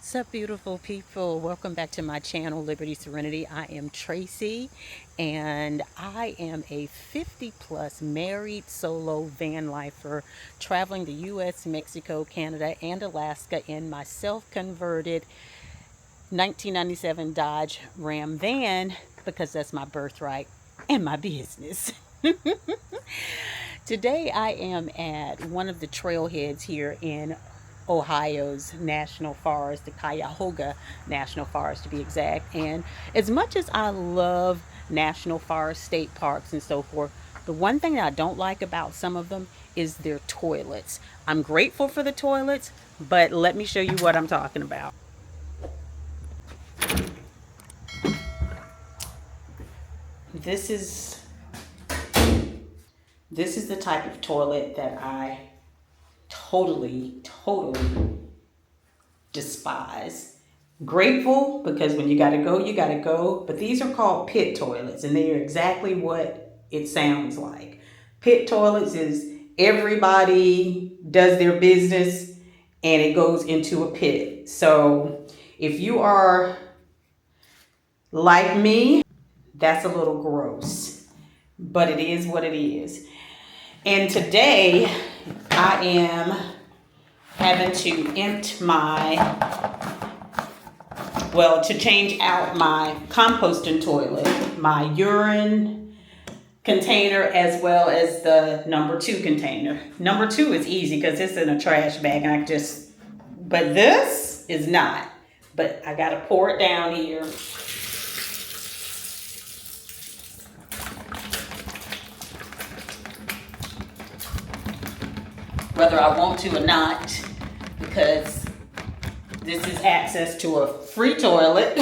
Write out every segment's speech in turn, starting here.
What's up, beautiful people? Welcome back to my channel, Liberty Serenity. I am Tracy, and I am a 50 plus married solo van lifer traveling the US, Mexico, Canada, and Alaska in my self-converted 1997 Dodge Ram van because that's my birthright and my business. Today I am at one of the trailheads here in Ohio's National Forest, the Cuyahoga National Forest to be exact. And as much as I love national forest, state parks, and so forth, the one thing that I don't like about some of them is their toilets. I'm grateful for the toilets, but let me show you what I'm talking about. This is this is the type of toilet that I totally despise. Grateful because when you gotta go, you gotta go. But these are called pit toilets, and they are exactly what it sounds like. Pit toilets is everybody does their business and it goes into a pit. So if you are like me, that's a little gross, but it is what it is. And today I am having to to change out my composting toilet, my urine container, as well as the number 2 container. Number 2 is easy because it's in a trash bag and but this is not. But I gotta pour it down here. Whether I want to or not, because this is access to a free toilet.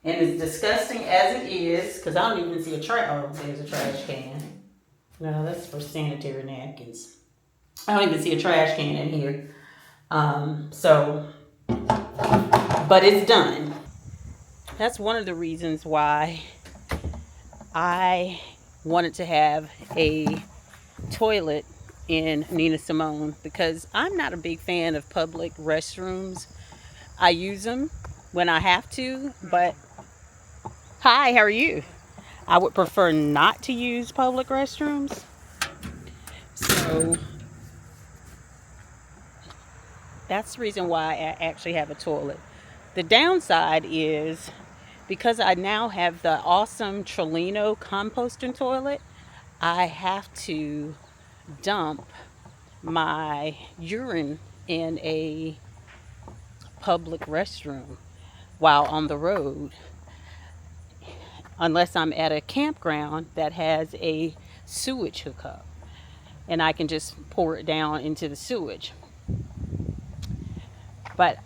And as disgusting as it is, because I don't even see a trash. Oh, there's a trash can. No, that's for sanitary napkins. I don't even see a trash can in here. But it's done. That's one of the reasons why I wanted to have a toilet in Nina Simone, because I'm not a big fan of public restrooms. I use them when I have to, but hi, how are you? I would prefer not to use public restrooms. So that's the reason why I actually have a toilet. The downside is because I now have the awesome Trelino composting toilet, I have to dump my urine in a public restroom while on the road, unless I'm at a campground that has a sewage hookup and I can just pour it down into the sewage. But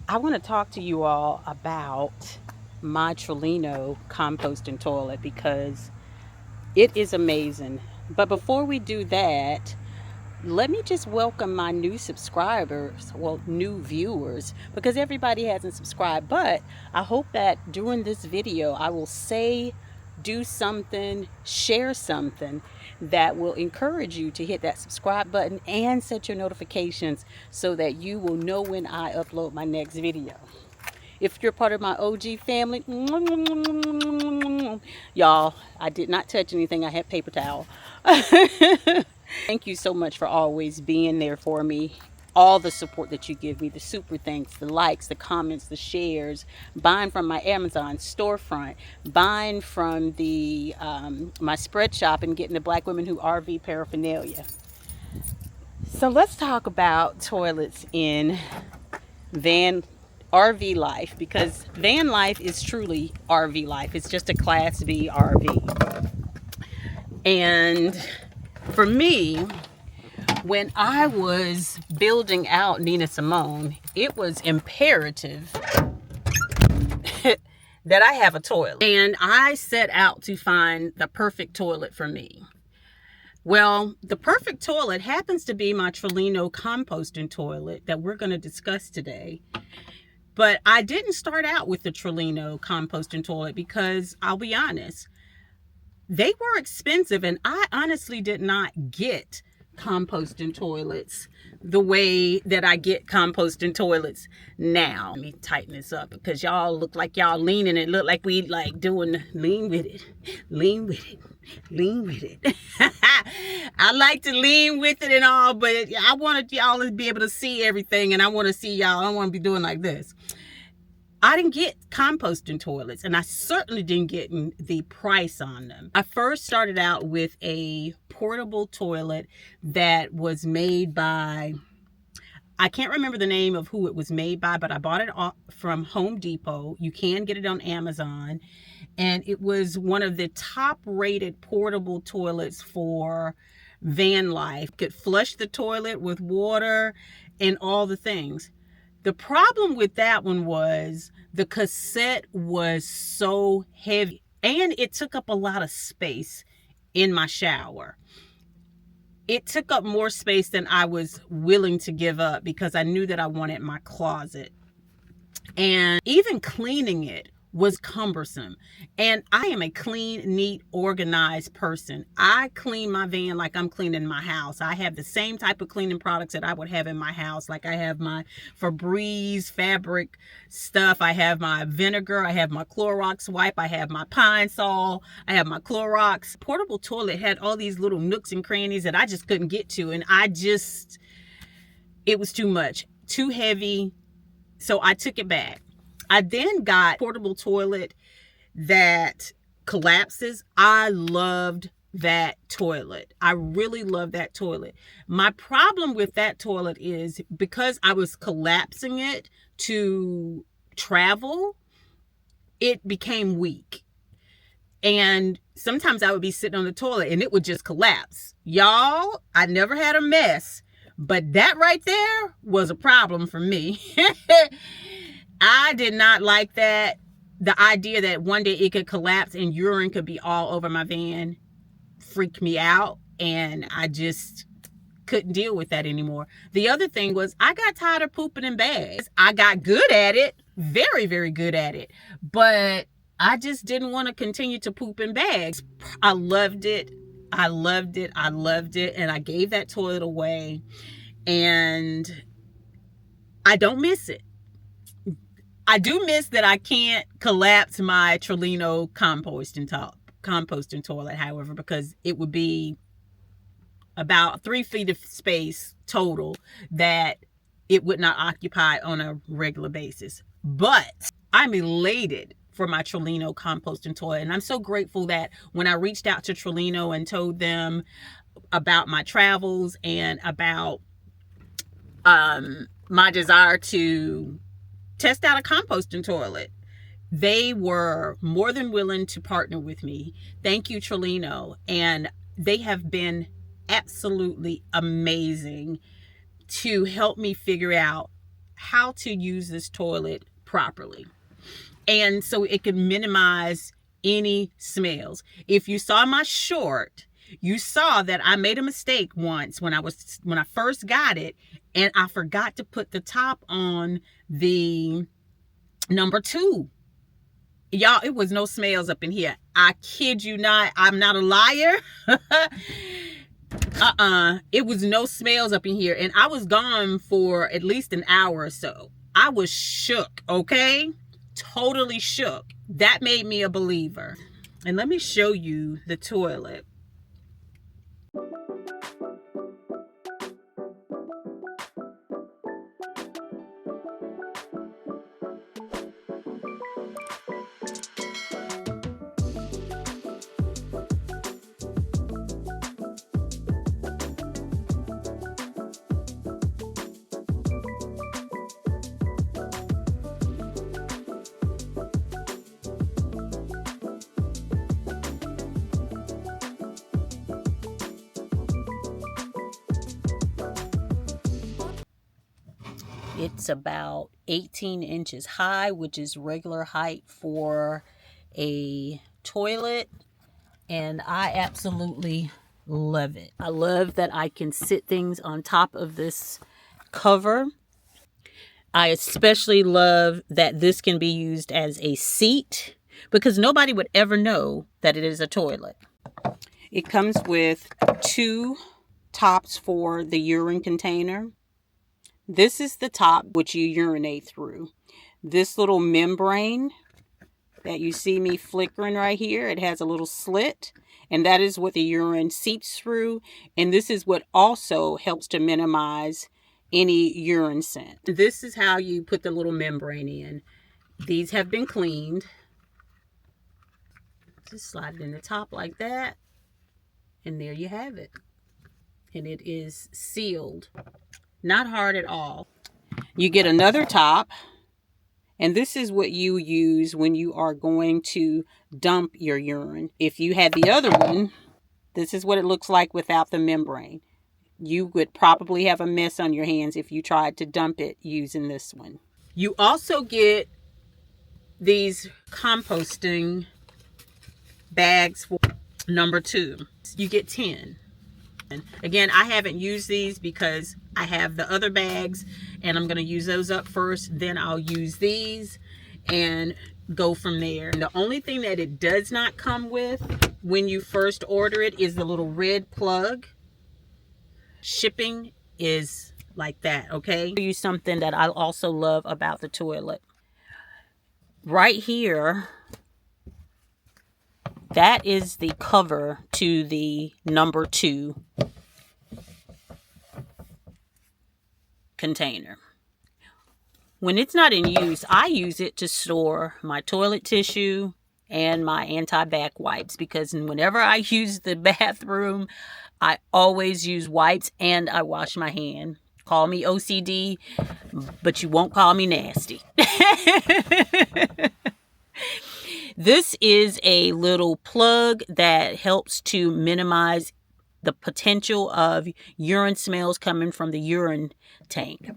I want to talk to you all about my Trelino composting toilet because it is amazing. But before we do that, let me just welcome my new subscribers, well, new viewers, because everybody hasn't subscribed. But I hope that during this video, I will do something, share something that will encourage you to hit that subscribe button and set your notifications so that you will know when I upload my next video. If you're part of my OG family, y'all, I did not touch anything. I had paper towel. Thank you so much for always being there for me. All the support that you give me, the super thanks, the likes, the comments, the shares, buying from my Amazon storefront, buying from the my spread shop, and getting the Black Women Who RV paraphernalia. So let's talk about toilets in RV life, because van life is truly RV life. It's just a Class B RV. And for me, when I was building out Nina Simone, it was imperative that I have a toilet. And I set out to find the perfect toilet for me. Well, the perfect toilet happens to be my Trelino composting toilet that we're going to discuss today. But I didn't start out with the Trelino composting toilet because, I'll be honest, they were expensive, and I honestly did not get composting toilets the way that I get composting toilets now. Let me tighten this up because y'all look like y'all leaning. It look like we like doing lean with it, lean with it, lean with it. I like to lean with it and all, but I wanted y'all to be able to see everything, and I want to see y'all. I don't want to be doing like this. I didn't get composting toilets, and I certainly didn't get the price on them. I first started out with a portable toilet that was made by, I can't remember the name of who it was made by, but I bought it from Home Depot. You can get it on Amazon. And it was one of the top rated portable toilets for van life. Could flush the toilet with water and all the things. The problem with that one was the cassette was so heavy and it took up a lot of space in my shower. It took up more space than I was willing to give up because I knew that I wanted my closet. And even cleaning it was cumbersome. And I am a clean, neat, organized person. I clean my van like I'm cleaning my house. I have the same type of cleaning products that I would have in my house. Like I have my Febreze fabric stuff. I have my vinegar. I have my Clorox wipe. I have my Pine Sol. I have my Clorox. Portable toilet had all these little nooks and crannies that I just couldn't get to. And it was too much, too heavy. So I took it back. I then got a portable toilet that collapses. I loved that toilet. I really love that toilet. My problem with that toilet is because I was collapsing it to travel, it became weak. And sometimes I would be sitting on the toilet and it would just collapse. Y'all, I never had a mess, but that right there was a problem for me. I did not like that. The idea that one day it could collapse and urine could be all over my van freaked me out. And I just couldn't deal with that anymore. The other thing was I got tired of pooping in bags. I got good at it. Very, very good at it. But I just didn't want to continue to poop in bags. I loved it. I loved it. I loved it. And I gave that toilet away. And I don't miss it. I do miss that I can't collapse my Trelino composting toilet, however, because it would be about 3 feet of space total that it would not occupy on a regular basis. But I'm elated for my Trelino composting toilet. And I'm so grateful that when I reached out to Trelino and told them about my travels and about my desire to test out a composting toilet, they were more than willing to partner with me. Thank you, Trelino. And they have been absolutely amazing to help me figure out how to use this toilet properly. And so it can minimize any smells. If you saw my short, you saw that I made a mistake once when I first got it, and I forgot to put the top on the number 2. Y'all, it was no smells up in here. I kid you not. I'm not a liar. It was no smells up in here. And I was gone for at least an hour or so. I was shook, okay? Totally shook. That made me a believer. And let me show you the toilet. It's about 18 inches high, which is regular height for a toilet. And I absolutely love it. I love that I can sit things on top of this cover. I especially love that this can be used as a seat because nobody would ever know that it is a toilet. It comes with 2 tops for the urine container. This is the top which you urinate through. This little membrane that you see me flickering right here, it has a little slit, and that is what the urine seeps through. And this is what also helps to minimize any urine scent. This is how you put the little membrane in. These have been cleaned. Just slide it in the top like that, and there you have it. And it is sealed. Not hard at all. You get another top, and this is what you use when you are going to dump your urine. If you had the other one, this is what it looks like without the membrane. You would probably have a mess on your hands if you tried to dump it using this one. You also get these composting bags for number 2. You get 10. Again, I haven't used these because I have the other bags, and I'm going to use those up first. Then I'll use these and go from there. And the only thing that it does not come with when you first order it is the little red plug. Shipping is like that, okay? I'll use something that I also love about the toilet. Right here, that is the cover to the number 2 container. When it's not in use, I use it to store my toilet tissue and my anti-bac wipes, because whenever I use the bathroom, I always use wipes and I wash my hand. Call me OCD, but you won't call me nasty. This is a little plug that helps to minimize the potential of urine smells coming from the urine tank.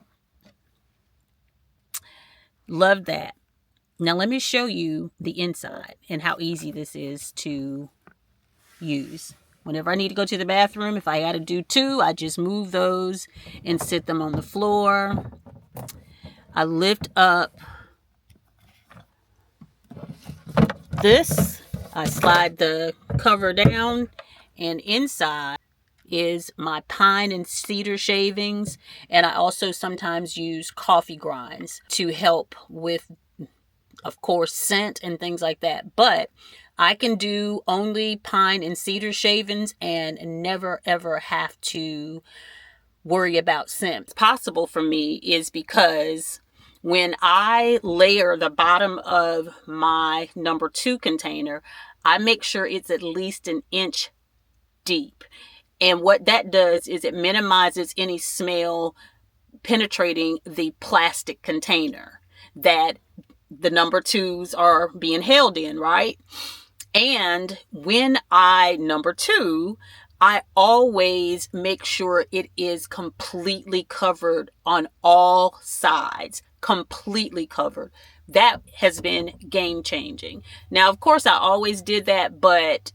Love that. Now let me show you the inside and how easy this is to use. Whenever I need to go to the bathroom, if I got to do 2, I just move those and sit them on the floor. I lift up this, I slide the cover down, and inside is my pine and cedar shavings, and I also sometimes use coffee grinds to help with, of course, scent and things like that. But I can do only pine and cedar shavings and never ever have to worry about scent. It's possible for me is because when I layer the bottom of my number 2 container, I make sure it's at least an inch deep. And what that does is it minimizes any smell penetrating the plastic container that the number 2s are being held in, right? And when I number 2, I always make sure it is completely covered on all sides. Completely covered. That has been game changing. Now, of course, I always did that, but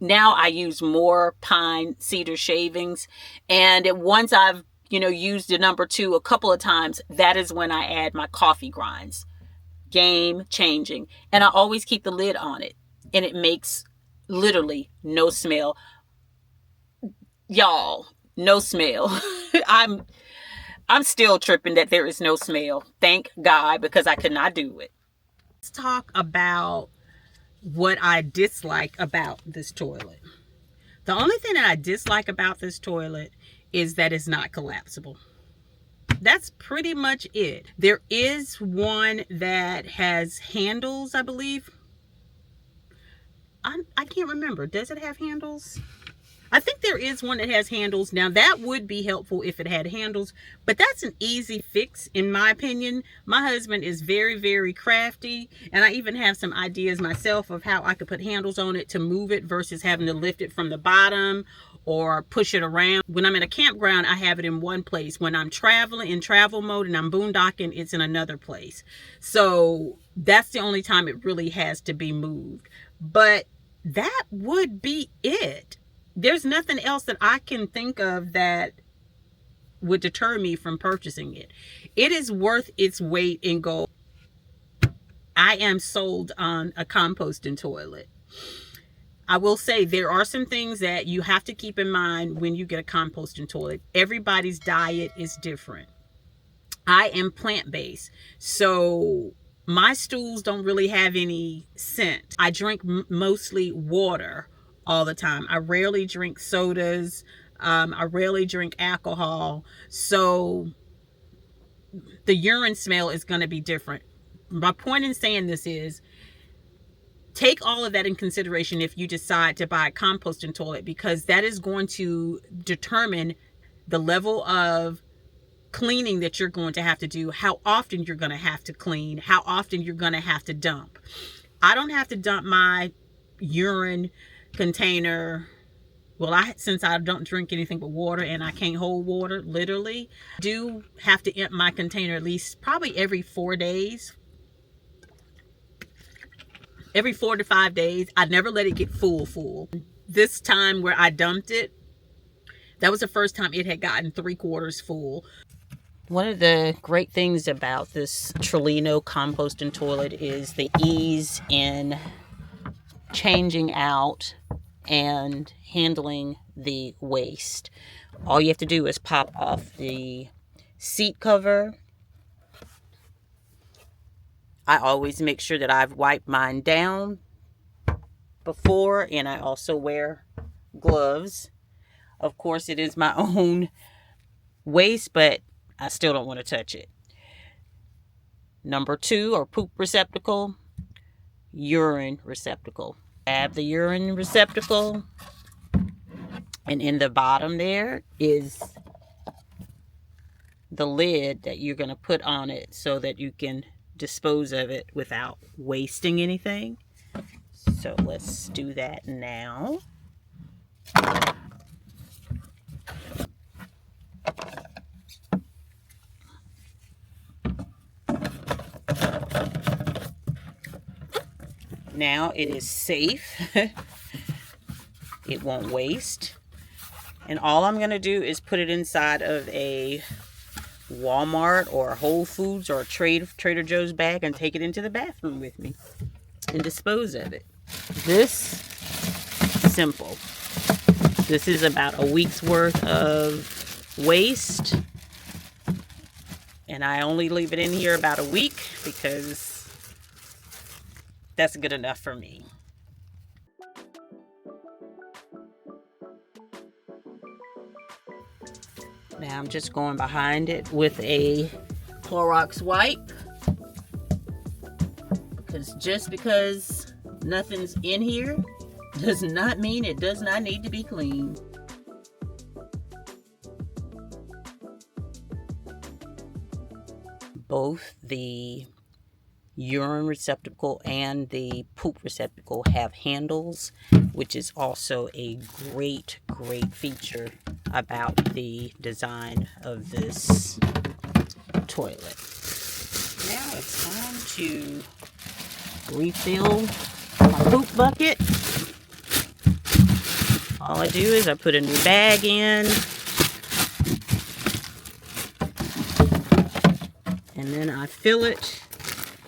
now I use more pine cedar shavings. And once I've, used the number 2 a couple of times, that is when I add my coffee grinds. Game changing. And I always keep the lid on it. And it makes literally no smell. Y'all, no smell. I'm still tripping that there is no smell. Thank God, because I could not do it. Let's talk about what I dislike about this toilet. The only thing that I dislike about this toilet is that it's not collapsible. That's pretty much it. There is one that has handles, I believe. I can't remember. Does it have handles? I think there is one that has handles. Now, that would be helpful if it had handles, but that's an easy fix, in my opinion. My husband is very, very crafty, and I even have some ideas myself of how I could put handles on it to move it versus having to lift it from the bottom or push it around. When I'm in a campground, I have it in one place. When I'm traveling in travel mode and I'm boondocking, it's in another place. So that's the only time it really has to be moved. But that would be it. There's nothing else that I can think of that would deter me from purchasing it. It is worth its weight in gold. I am sold on a composting toilet. I will say there are some things that you have to keep in mind when you get a composting toilet. Everybody's diet is different. I am plant-based, so my stools don't really have any scent. I drink mostly water all the time. I rarely drink sodas. I rarely drink alcohol. So the urine smell is going to be different. My point in saying this is, take all of that in consideration if you decide to buy a composting toilet, because that is going to determine the level of cleaning that you're going to have to do, how often you're going to have to clean, how often you're going to have to dump. I don't have to dump my urine container. Well, since I don't drink anything but water and I can't hold water, literally, I do have to empty my container at least probably every 4 days. Every 4 to 5 days. I never let it get full. This time where I dumped it, that was the first time it had gotten 3/4 full. One of the great things about this Trelino composting toilet is the ease in changing out and handling the waste. All you have to do is pop off the seat cover. I always make sure that I've wiped mine down before, and I also wear gloves. Of course, it is my own waste, but I still don't want to touch it. Number 2, or poop receptacle, urine receptacle. Grab the urine receptacle, and in the bottom there is the lid that you're going to put on it so that you can dispose of it without wasting anything. So let's do that now. Now it is safe. It won't waste. And all I'm going to do is put it inside of a Walmart or Whole Foods or a Trader Joe's bag and take it into the bathroom with me and dispose of it. This simple. This is about a week's worth of waste. And I only leave it in here about a week because that's good enough for me. Now I'm just going behind it with a Clorox wipe, because just because nothing's in here does not mean it does not need to be cleaned. Both the urine receptacle and the poop receptacle have handles, which is also a great feature about the design of this toilet. Now it's time to refill my poop bucket. All I do is I put a new bag in, and then I fill it.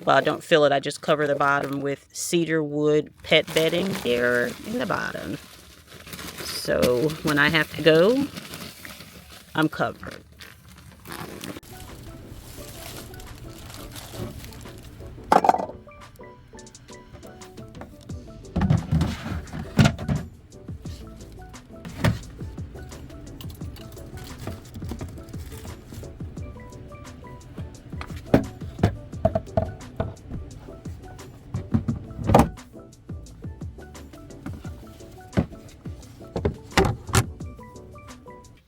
Well, I don't fill it, I just cover the bottom with cedar wood pet bedding here in the bottom. So when I have to go, I'm covered.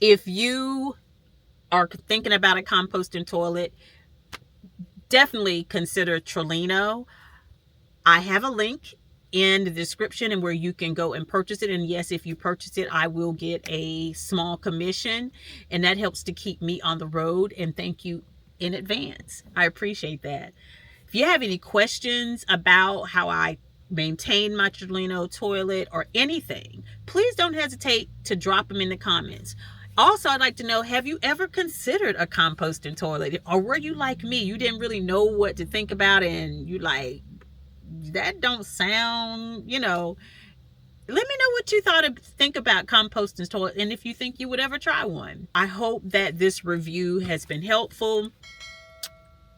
If you are thinking about a composting toilet, definitely consider Trelino. I have a link in the description and where you can go and purchase it. And yes, if you purchase it, I will get a small commission, and that helps to keep me on the road. And thank you in advance. I appreciate that. If you have any questions about how I maintain my Trelino toilet or anything, please don't hesitate to drop them in the comments. Also, I'd like to know, have you ever considered a composting toilet? Or were you like me? You didn't really know what to think about, and you like, that don't sound, Let me know what you think about composting toilet, and if you think you would ever try one. I hope that this review has been helpful.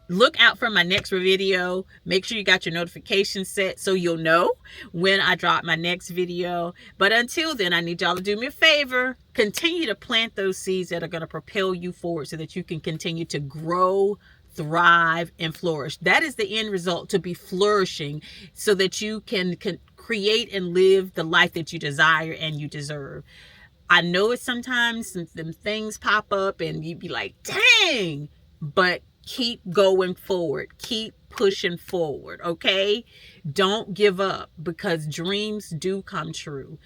Look out for my next video. Make sure you got your notifications set so you'll know when I drop my next video. But until then, I need y'all to do me a favor. Continue to plant those seeds that are going to propel you forward so that you can continue to grow, thrive, and flourish. That is the end result, to be flourishing so that you can create and live the life that you desire and you deserve. I know it's sometimes some things pop up and you'd be like, dang, but keep going forward. Keep pushing forward, okay? Don't give up, because dreams do come true.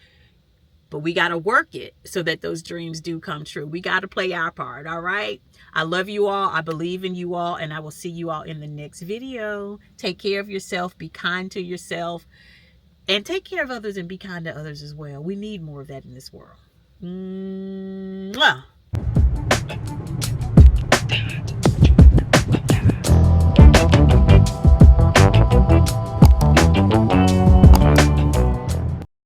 But we got to work it so that those dreams do come true. We got to play our part, all right? I love you all. I believe in you all, and I will see you all in the next video. Take care of yourself. Be kind to yourself. And take care of others and be kind to others as well. We need more of that in this world. Mwah.